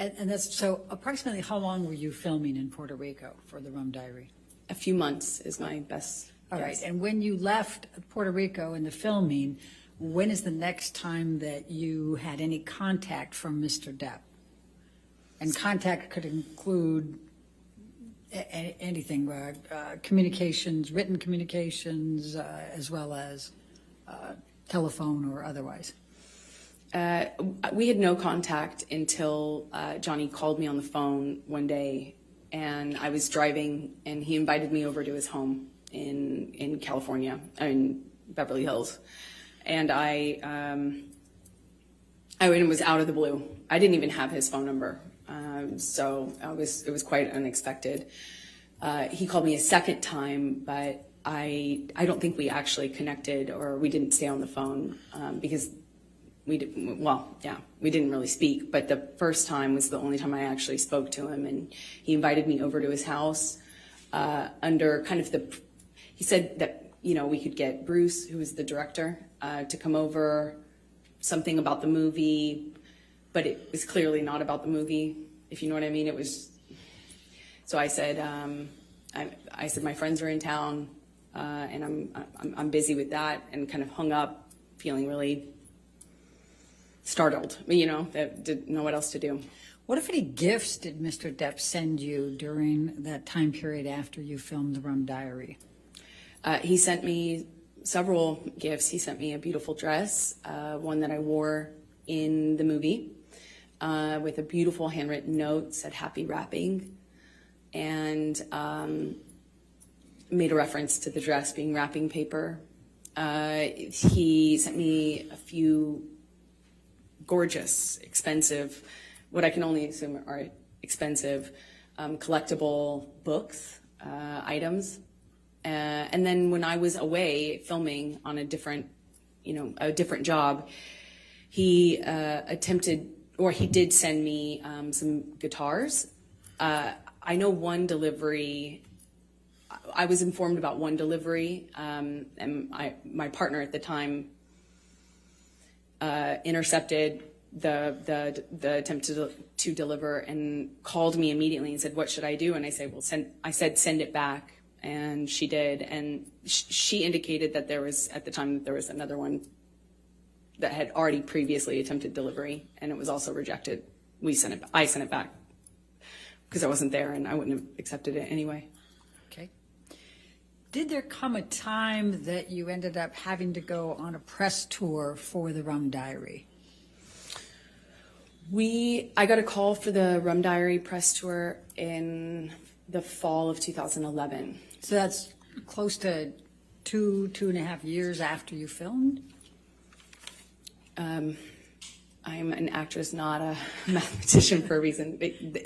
And that's, so approximately how long were you filming in Puerto Rico for the Rum Diary? A few months is my best All right, guess. and when you left Puerto Rico in the filming, when is the next time that you had any contact from Mr. Depp? And contact could include anything, communications, written communications, as well as telephone or otherwise. We had no contact until Johnny called me on the phone one day, and I was driving, and he invited me over to his home in California, in Beverly Hills, and it was out of the blue. I didn't even have his phone number, so it was quite unexpected. He called me a second time, but I don't think we actually connected, or we didn't stay on the phone because we didn't really speak. But the first time was the only time I actually spoke to him, and he invited me over to his house under kind of he said that, you know, we could get Bruce, who was the director, to come over, something about the movie, but it was clearly not about the movie, if you know what I mean. It was, so I said, I said my friends are in town, and I'm busy with that, and kind of hung up, feeling really startled, you know, that didn't know what else to do. What, if any, gifts did Mr. Depp send you during that time period after you filmed The Rum Diary? He sent me several gifts. He sent me a beautiful dress, one that I wore in the movie, with a beautiful handwritten note, said happy wrapping, and made a reference to the dress being wrapping paper. He sent me a few gorgeous, expensive, what I can only assume are expensive, collectible books, items. And then when I was away filming on a different job, he did send me some guitars. I know one delivery, I was informed about one delivery, and my partner at the time intercepted the attempt to deliver and called me immediately and said, "What should I do?" And I said, "Well, send it back." And she did, and she indicated that there was, at the time, that there was another one that had already previously attempted delivery, and it was also rejected. I sent it back because I wasn't there, and I wouldn't have accepted it anyway. Okay. Did there come a time that you ended up having to go on a press tour for The Rum Diary? I got a call for the Rum Diary press tour in the fall of 2011. So that's close to two and a half years after you filmed? I'm an actress, not a mathematician for a reason.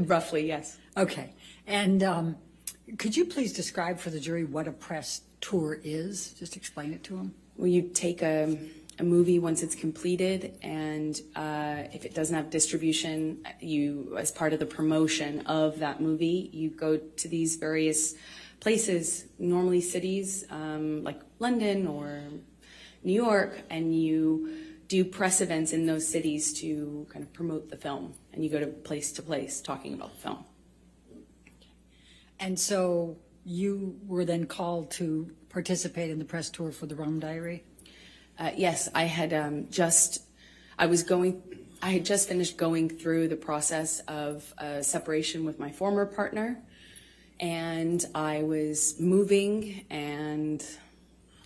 Roughly, yes. Okay. And could you please describe for the jury what a press tour is? Just explain it to them. Well, you take a movie once it's completed, and if it doesn't have distribution, you, as part of the promotion of that movie, you go to these various places, normally cities like London or New York, and you do press events in those cities to kind of promote the film, and you go to place talking about the film. And so you were then called to participate in the press tour for The Rum Diary? Yes, I had just finished going through the process of separation with my former partner, and I was moving and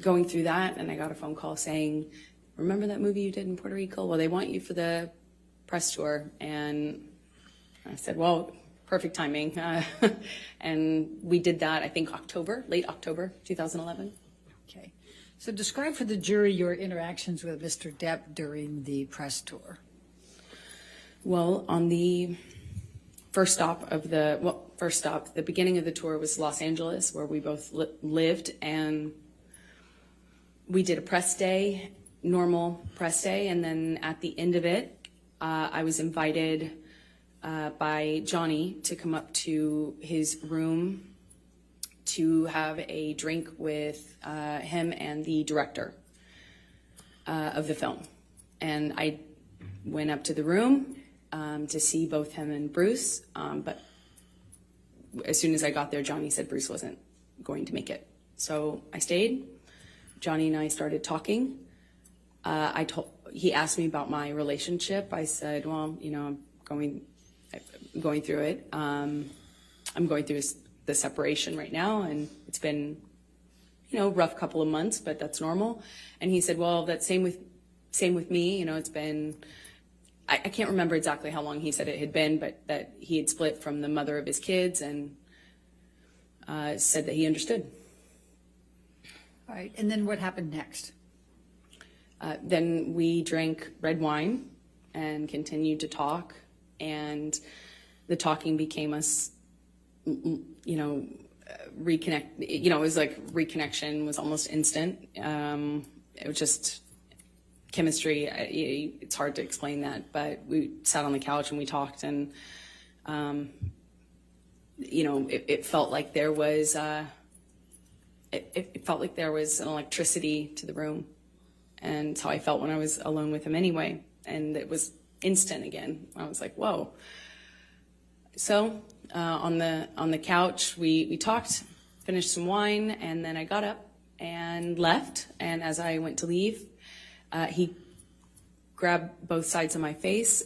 going through that, and I got a phone call saying, "Remember that movie you did in Puerto Rico? Well, they want you for the press tour." And I said, well, perfect timing. And we did that, I think late October 2011. Okay. So describe for the jury your interactions with Mr. Depp during the press tour. Well, on the the beginning of the tour was Los Angeles, where we both lived, and we did a press day, normal press day, and then at the end of it, I was invited by Johnny to come up to his room to have a drink with him and the director of the film. And I went up to the room, to see both him and Bruce, but as soon as I got there, Johnny said Bruce wasn't going to make it. So I stayed. Johnny and I started talking. He asked me about my relationship. I said, well, you know, I'm going through it. I'm going through the separation right now, and it's been, you know, rough couple of months, but that's normal. And he said, well, that's same with me. You know, it's been, I can't remember exactly how long he said it had been, but that he had split from the mother of his kids, and said that he understood. All right, and then what happened next? Then we drank red wine and continued to talk, and the talking became us, you know, reconnect. You know, it was like reconnection was almost instant. It was just chemistry. It's hard to explain that, but we sat on the couch and we talked, and you know, it felt like there was it felt like there was an electricity to the room, and it's how I felt when I was alone with him anyway. And it was instant again. I was like, whoa. So on the couch, we talked, finished some wine, and then I got up and left. And as I went to leave, he grabbed both sides of my face,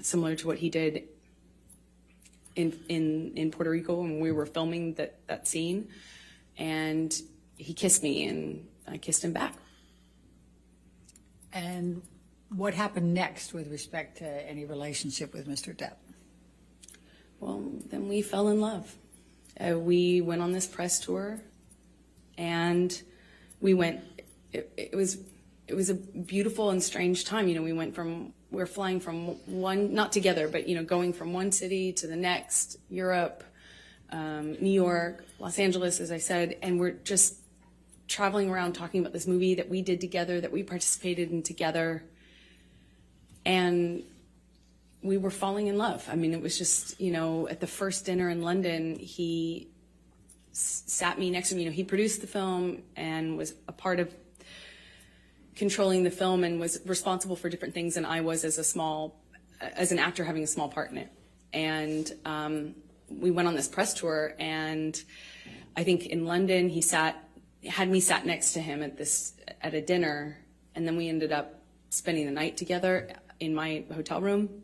similar to what he did in Puerto Rico when we were filming that scene. And he kissed me, and I kissed him back. And what happened next with respect to any relationship with Mr. Depp? Well, then we fell in love. We went on this press tour, and we went. It was a beautiful and strange time. You know, we were flying from one, not together, but you know, going from one city to the next, Europe, New York, Los Angeles, as I said, and we're just traveling around talking about this movie that we did together, that we participated in together, and we were falling in love. I mean, it was just, you know, at the first dinner in London, he sat me next to me. You know, he produced the film and was a part of controlling the film and was responsible for different things than I was as an actor having a small part in it. And we went on this press tour, and I think in London he had me sat next to him at a dinner, and then we ended up spending the night together in my hotel room.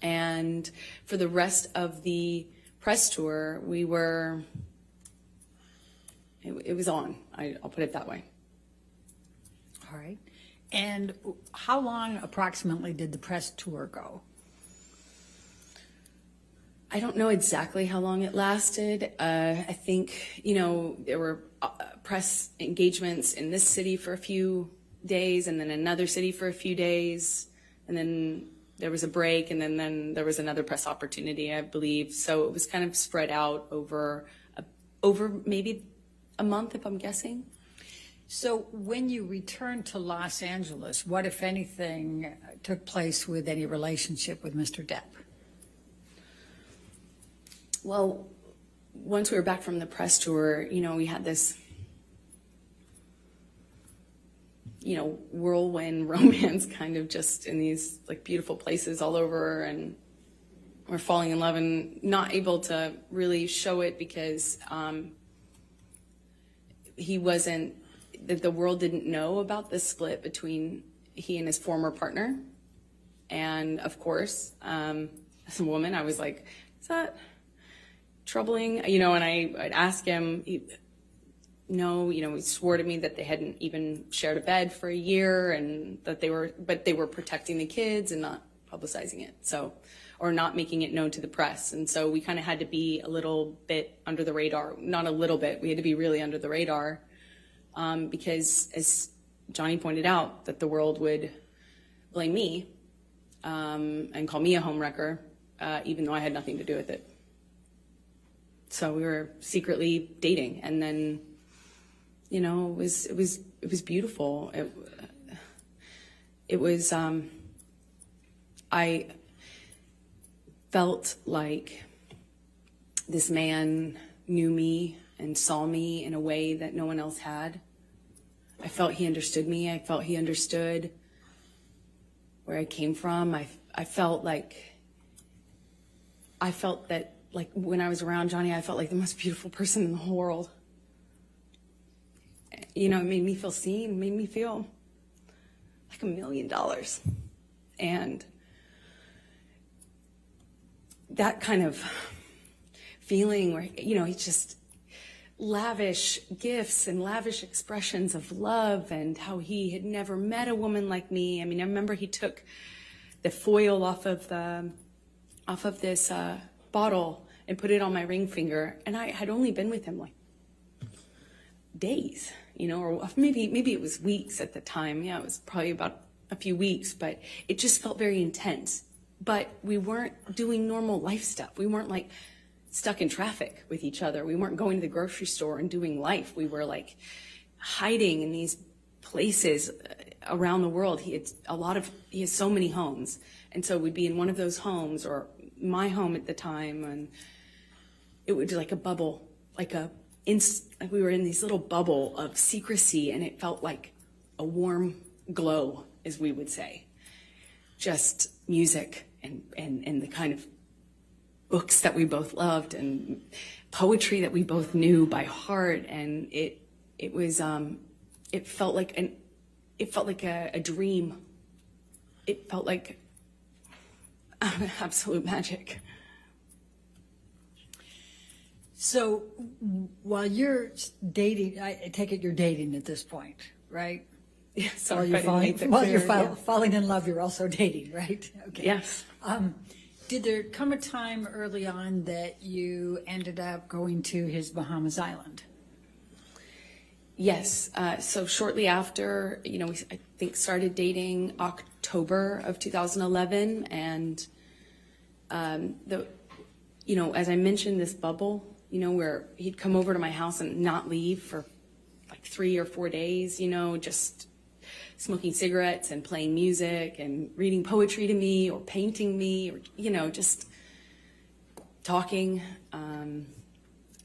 And for the rest of the press tour, it was on. I'll put it that way. All right. And how long approximately did the press tour go? I don't know exactly how long it lasted. I think, you know, there were press engagements in this city for a few days, and then another city for a few days, and then there was a break, and then there was another press opportunity, I believe. So it was kind of spread out over maybe a month, if I'm guessing. So when you returned to Los Angeles, what, if anything, took place with any relationship with Mr. Depp? Well, once we were back from the press tour, you know, we had this, you know, whirlwind romance kind of just in these like beautiful places all over, and we're falling in love and not able to really show it because the world didn't know about the split between he and his former partner. And of course, as a woman, I was like, is that troubling? You know, and I'd ask him, no, you know, he swore to me that they hadn't even shared a bed for a year, and that they were protecting the kids and not publicizing it. So, or not making it known to the press. And so we kind of had to be a little bit under the radar, not a little bit, we had to be really under the radar, because as Johnny pointed out, that the world would blame me, and call me a homewrecker, even though I had nothing to do with it. So we were secretly dating, and then, you know, it was beautiful. It was, I felt like this man knew me and saw me in a way that no one else had. I felt he understood me. I felt he understood where I came from. I felt that, like, when I was around Johnny, I felt like the most beautiful person in the whole world. You know, it made me feel seen, made me feel like $1 million. And that kind of feeling where, you know, he just lavish gifts and lavish expressions of love, and how he had never met a woman like me. I mean, I remember he took the foil off of this bottle and put it on my ring finger, and I had only been with him like days, you know, or maybe it was weeks at the time. Yeah, it was probably about a few weeks, but it just felt very intense. But we weren't doing normal life stuff. We weren't like stuck in traffic with each other. We weren't going to the grocery store and doing life. We were like hiding in these places around the world. He has so many homes. And so we'd be in one of those homes, or my home at the time, and it would be like a bubble, like we were in this little bubble of secrecy, and it felt like a warm glow, as we would say. Just music and the kind of books that we both loved, and poetry that we both knew by heart, and it felt like a dream. It felt like absolute magic. So while you're dating, I take it you're dating at this point, right? Yeah, sorry, while you're falling in love, you're also dating, right? Okay. Yes. Did there come a time early on that you ended up going to his Bahamas island? Yes. So shortly after, you know, I think started dating October of 2011, and you know, as I mentioned, this bubble, you know, where he'd come over to my house and not leave for like 3 or 4 days, you know, just smoking cigarettes and playing music and reading poetry to me or painting me, or, you know, just talking. And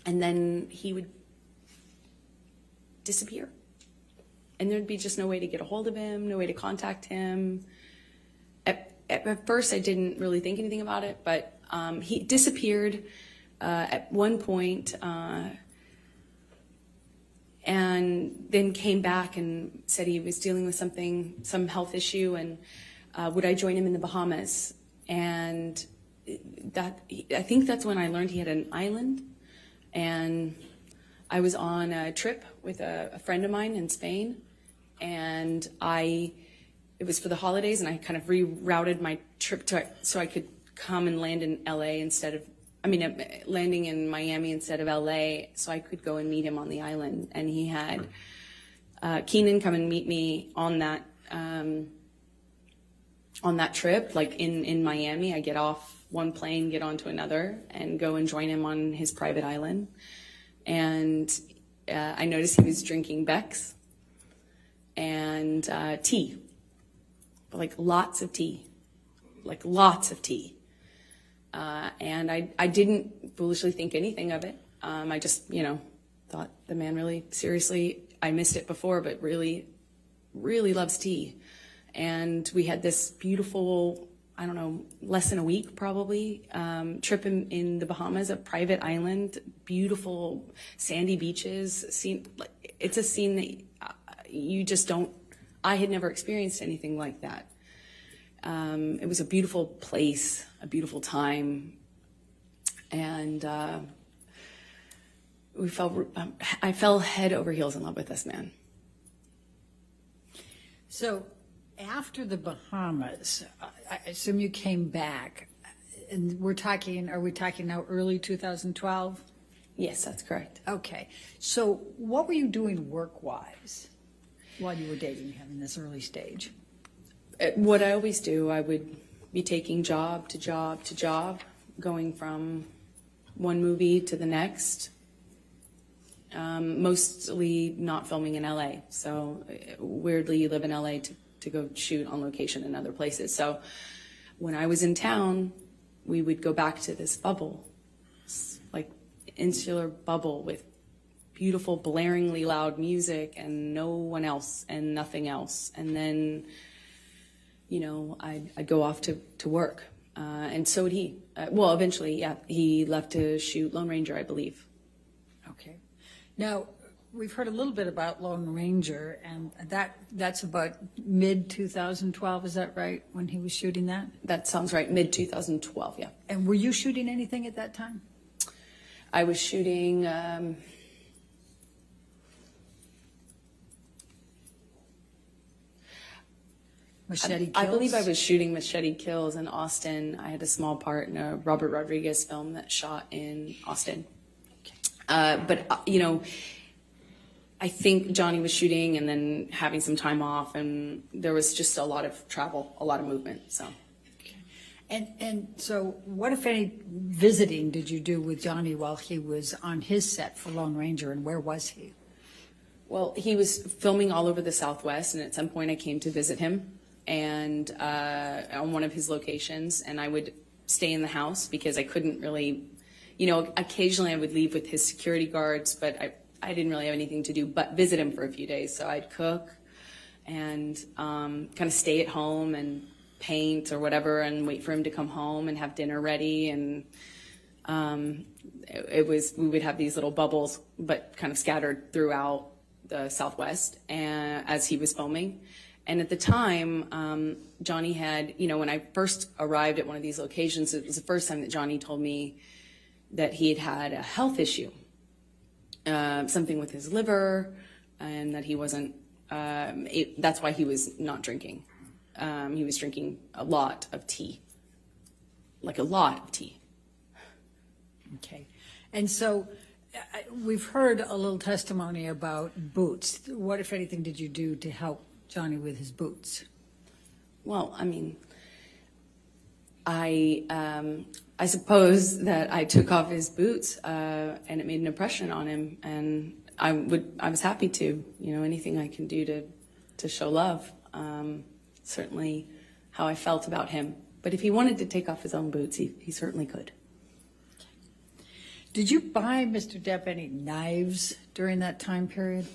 then he would disappear. And there'd be just no way to get a hold of him, no way to contact him. At first, I didn't really think anything about it, but he disappeared at one point, and then came back and said he was dealing with some health issue, and would I join him in the Bahamas? And I think that's when I learned he had an island, and I was on a trip with a friend of mine in Spain, and it was for the holidays, and I kind of rerouted my trip so I could come and land in LA landing in Miami instead of LA, so I could go and meet him on the island. And he had Keenan come and meet me on that trip, like in Miami. I get off one plane, get onto another, and go and join him on his private island. And I noticed he was drinking Beck's and tea, like lots of tea. And I didn't foolishly think anything of it. I just, you know, thought the man really seriously, I missed it before, but really, really loves tea. And we had this beautiful, I don't know, less than a week probably, trip in the Bahamas, a private island, beautiful sandy beaches. It's a scene that you just don't, I had never experienced anything like that. It was a beautiful place, a beautiful time, and I fell head over heels in love with this man. So after the Bahamas, I assume you came back, and are we talking now early 2012? Yes, that's correct. Okay. So what were you doing work-wise while you were dating him in this early stage? What I always do, I would be taking job to job to job, going from one movie to the next, mostly not filming in LA. So weirdly, you live in LA to go shoot on location in other places. So when I was in town, we would go back to this bubble, like insular bubble with beautiful, blaringly loud music and no one else and nothing else. And then I'd go off to work. And so would he. Well, eventually, yeah, he left to shoot Lone Ranger, I believe. Okay. Now, we've heard a little bit about Lone Ranger, and that's about mid-2012, is that right, when he was shooting that? That sounds right, mid-2012, yeah. And were you shooting anything at that time? I was shooting... Machete Kills? I believe I was shooting Machete Kills in Austin. I had a small part in a Robert Rodriguez film that shot in Austin. But I think Johnny was shooting and then having some time off, and there was just a lot of travel, a lot of movement. So, and so, what if any visiting did you do with Johnny while he was on his set for Lone Ranger, and where was he? Well, he was filming all over the Southwest, and at some point I came to visit him, and on one of his locations, and I would stay in the house because I couldn't really, occasionally I would leave with his security guards, but I didn't really have anything to do but visit him for a few days. So I'd cook and kind of stay at home and paint or whatever and wait for him to come home and have dinner ready. And we would have these little bubbles, but kind of scattered throughout the Southwest as he was filming. And at the time, Johnny had, when I first arrived at one of these locations, it was the first time that Johnny told me that he had had a health issue, something with his liver, and that he wasn't, that's why he was not drinking. He was drinking a lot of tea, like a lot of tea. Okay. And so we've heard a little testimony about boots. What, if anything, did you do to help Johnny with his boots? Well, I mean, I suppose that I took off his boots, and it made an impression on him, and I was happy to, anything I can do to show love. Certainly how I felt about him. But if he wanted to take off his own boots, he certainly could. Did you buy Mr. Depp any knives during that time period?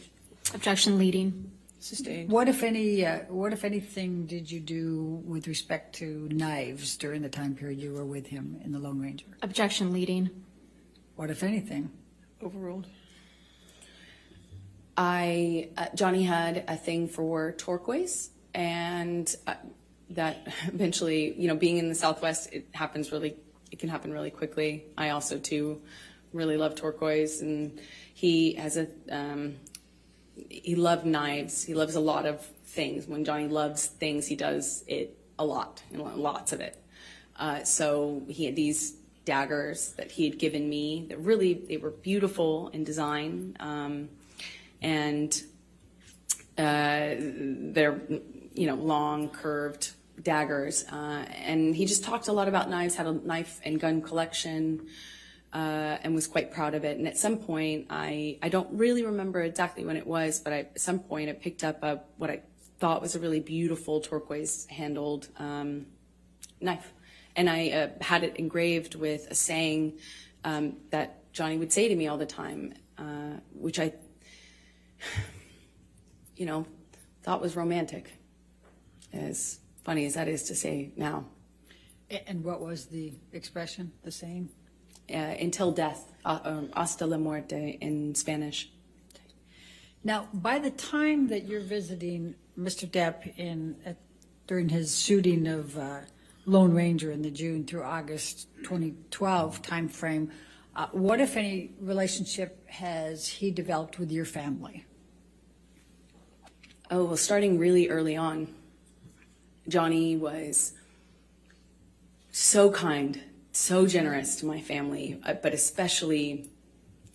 Objection leading. Sustained. What if anything did you do with respect to knives during the time period you were with him in the Lone Ranger? Objection leading. What if anything? Overruled. Johnny had a thing for turquoise, and that eventually, being in the Southwest, it can happen really quickly. I also too really love turquoise, and he has he loved knives. He loves a lot of things. When Johnny loves things, he does it a lot, and lots of it. So he had these daggers that he had given me that they were beautiful in design. And they're, long curved daggers. And he just talked a lot about knives, had a knife and gun collection, and was quite proud of it. And at some point, I don't really remember exactly when it was, but at some point I picked up what I thought was a really beautiful turquoise handled knife. And I had it engraved with a saying that Johnny would say to me all the time, which I, thought was romantic, as funny as that is to say now. And what was the expression, the saying? Until death, hasta la muerte in Spanish. Now, by the time that you're visiting Mr. Depp during his shooting of Lone Ranger in the June through August 2012 timeframe, what, if any, relationship has he developed with your family? Oh, well, starting really early on, Johnny was so kind, so generous to my family, but especially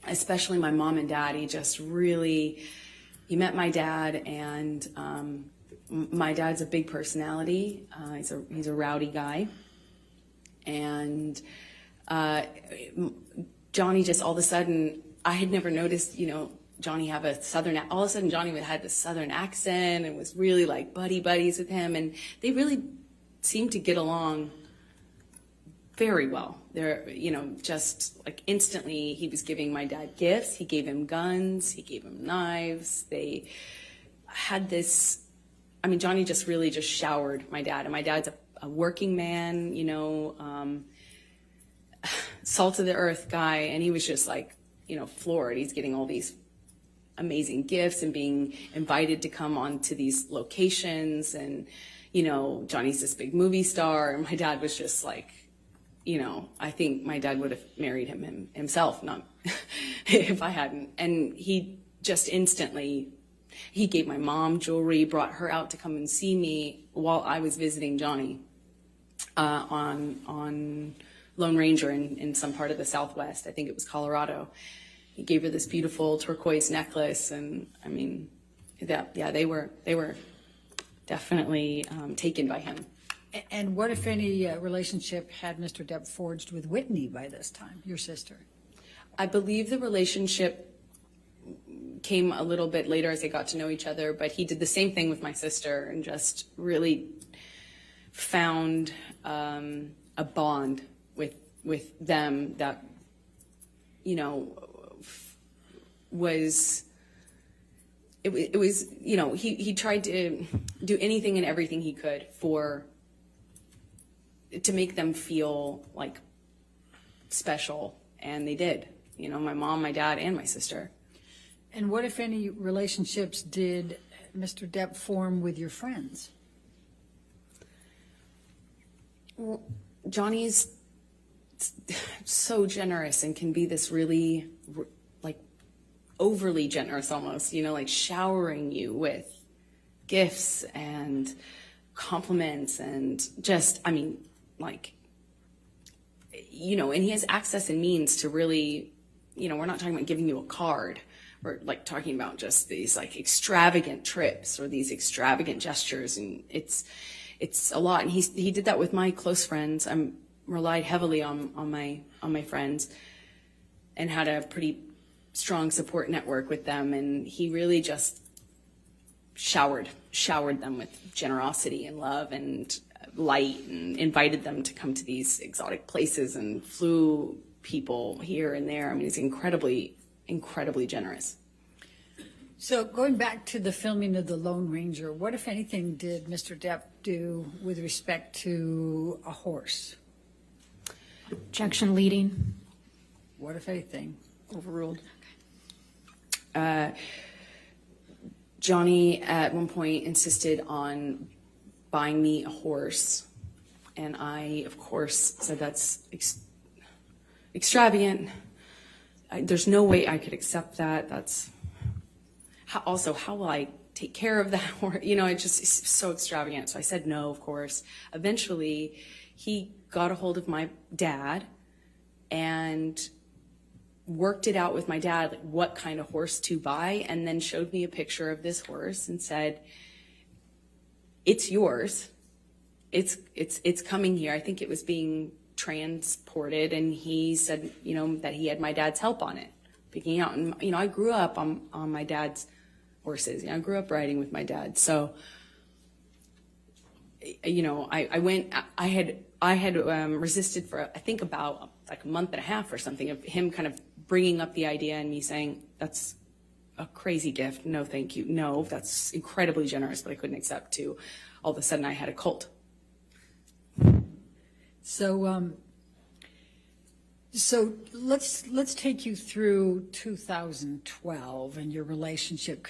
my mom and dad. He met my dad, and my dad's a big personality. He's a rowdy guy, and Johnny just all of a sudden, I had never noticed, Johnny have a southern, all of a sudden Johnny had a southern accent and was really like buddies with him, and they really seemed to get along very well. They're, just like instantly he was giving my dad gifts. He gave him guns, he gave him knives. They had this I mean, Johnny just really just showered my dad. And my dad's a working man, salt of the earth guy. And he was just like, floored. He's getting all these amazing gifts and being invited to come on to these locations. And, Johnny's this big movie star. And my dad was just like, I think my dad would have married him himself, not if I hadn't. And he just instantly, he gave my mom jewelry, brought her out to come and see me while I was visiting Johnny on Lone Ranger in some part of the Southwest. I think it was Colorado. He gave her this beautiful turquoise necklace, and I mean, they were definitely taken by him. And what, if any, relationship had Mr. Depp forged with Whitney by this time, your sister? I believe the relationship came a little bit later as they got to know each other, but he did the same thing with my sister and just really found a bond with them that, was he tried to do anything and everything he could to make them feel like special, and they did. My mom, my dad, and my sister. And what, if any, relationships did Mr. Depp form with your friends? Well, Johnny's so generous and can be this really, like, overly generous almost, like showering you with gifts and compliments and just, I mean, like, and he has access and means to really, we're not talking about giving you a card. We're like talking about just these like extravagant trips or these extravagant gestures, and it's a lot. And he did that with my close friends. I relied heavily on my friends, and had a pretty strong support network with them. And he really just showered them with generosity and love and light, and invited them to come to these exotic places and flew people here and there. I mean, he's incredibly generous. So going back to the filming of The Lone Ranger, what, if anything, did Mr. Depp do with respect to a horse? Objection leading. What, if anything? Overruled. Johnny at one point insisted on buying me a horse, and I, of course, said that's extravagant. There's no way I could accept that. That's how will I take care of that horse? It's so extravagant. So I said no, of course. Eventually, he got a hold of my dad and worked it out with my dad, like what kind of horse to buy, and then showed me a picture of this horse and said, "It's yours. It's coming here." I think it was being transported, and he said, that he had my dad's help on it, picking out. And I grew up on my dad's horses. I grew up riding with my dad, so I had resisted for I think about like a month and a half or something of him kind of bringing up the idea and me saying, "That's a crazy gift. No, thank you. No, that's incredibly generous, but I couldn't accept." To all of a sudden I had a cult. So let's take you through 2012 and your relationship.